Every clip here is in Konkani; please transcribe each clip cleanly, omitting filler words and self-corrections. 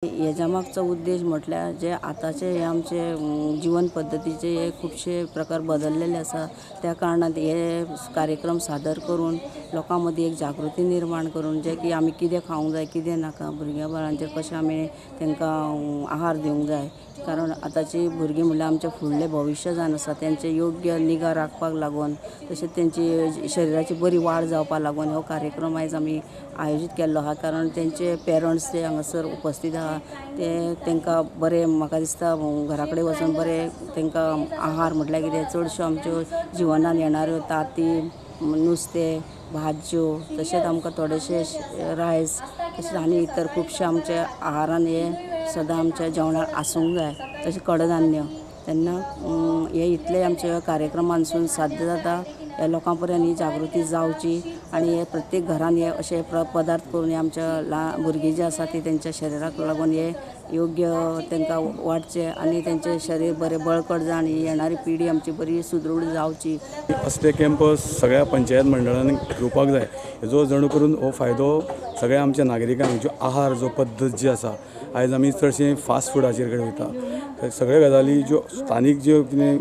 हेच्या मागचा उद्देश म्हटल्यार जे आताचे हे आमचे जीवन पद्धतीचे हे खूबशे प्रकार बदललेले आसा। त्या कारणान हे कार्यक्रम सादर करून लोकां मदीं एक जागृती निर्माण करून जे की आमी कितें खावंक जाय कितें नाका, भुरग्यां बाळांचेर कशें आमी तांकां आहार दिवंक जाय। कारण आतांची भुरगीं म्हणल्यार आमचें फुडलें भविश्य जावन आसा, तेंचे योग्य निगा राखपाक लागून तशेंच तेंची शरिराची बरी वाड जावपाक लागून हो कार्यक्रम आयज आमी आयोजीत केल्लो आहा। कारण तेंचे पेरंट्स जे हांगासर उपस्थित आहा ते तांकां बरें म्हाका दिसता घरा कडेन वचून बरें तांकां आहार म्हटल्यार कितें चडश्यो आमच्यो जिवनान येणाऱ्यो तांती, नुस्तें, भाज्यो, तशेंच आमकां थोडेशे रायस तशेंच आनी इतर खुबशे आमचे आहारान हे सदां आमच्या जेवणाक आसूंक जाय। तशें कडधान्य तेन्ना हे इतले आमचे कार्यक्रमांसून साध्य जाता ह्या लोकां पर्यंत ही जागृती जावची आनी हे प्रत्येक घरान हे अशे पदार्थ करून हे आमच्या भुरगीं जी आसा ती तेंच्या शरिराक लागून हे योग्य तांकां वाडचे आनी तेंचें शरीर बरें बळकट जावन ही येणारी पिढी आमची बरी सुदृढ जावची। असले कॅम्प सगळ्या पंचायत मंडळांनी घेवपाक जाय। हेजो जणू करून हो फायदो सगळ्या आमच्या नागरिकांक जो आहार जो पद्दत जी आसा आयज आमी चडशे फास्ट फुडाचेर कडेन वयता। सगळ्या गजाली ज्यो स्थानीक ज्यो कितें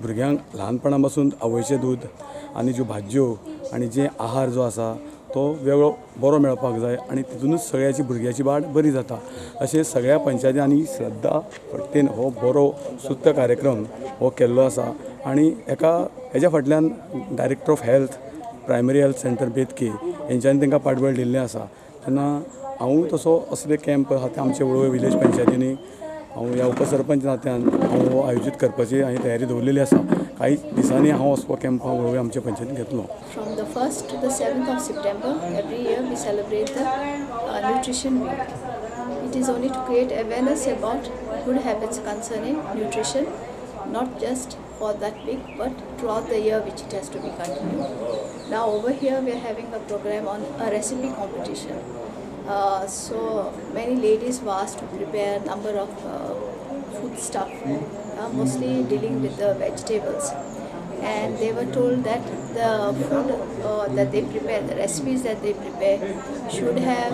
भुरग्यांक ल्हानपणा पासून आवयचें दूद आनी ज्यो भाज्यो आनी जे आहार जो आसा तो वेगळो बरो मेळपाक जाय आनी तितूनच सगळ्याची भुरग्याची वाड बरी जाता। अशें सगळ्या पंचायतींनी श्रद्धा भक्तीन हो बरो सुत्त कार्यक्रम हो केल्लो आसा आनी हेच्या फाटल्यान director of health primary health centre बेतके हेंच्यांनी तांकां पाठबळ दिल्लें आसा। तेन्ना हांव तसो असले कॅम्प आहा ते आमचे वळवय विलेज पंचायतींनी हांव ह्या उपसरपंच नात्यान हांव आयोजीत करपाची हांवें तयारी दवरलेली आसा। कांय दिसांनी हांव असो कॅम्प वळवय आमच्या पंचायतीन घेतलो। From the 1st to the 7th of September, every year we celebrate the Nutrition Week. It is only to create awareness about good habits concerning nutrition, not just for that week but throughout the year which it has to be continued. Now over here we are having a program on a recipe competition. So many ladies were asked to prepare a number of food stuff, mostly dealing with the vegetables. And they were told that the food that they prepare, the recipes that they prepare should have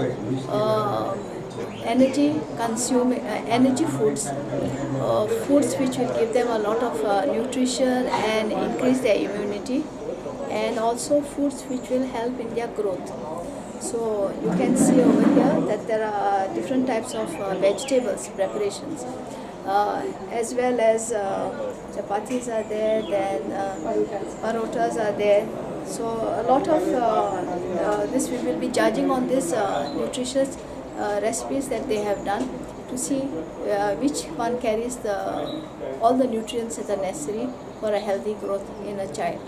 energy foods, foods which will give them a lot of nutrition and increase their immunity, and also foods which will help in their growth. So you can see over here that there are different types of vegetables preparations, as well as chapatis are there, then parotas are there. So a lot of this we will be judging on this nutritious recipes that they have done to see which one carries all the nutrients that are necessary for a healthy growth in a child.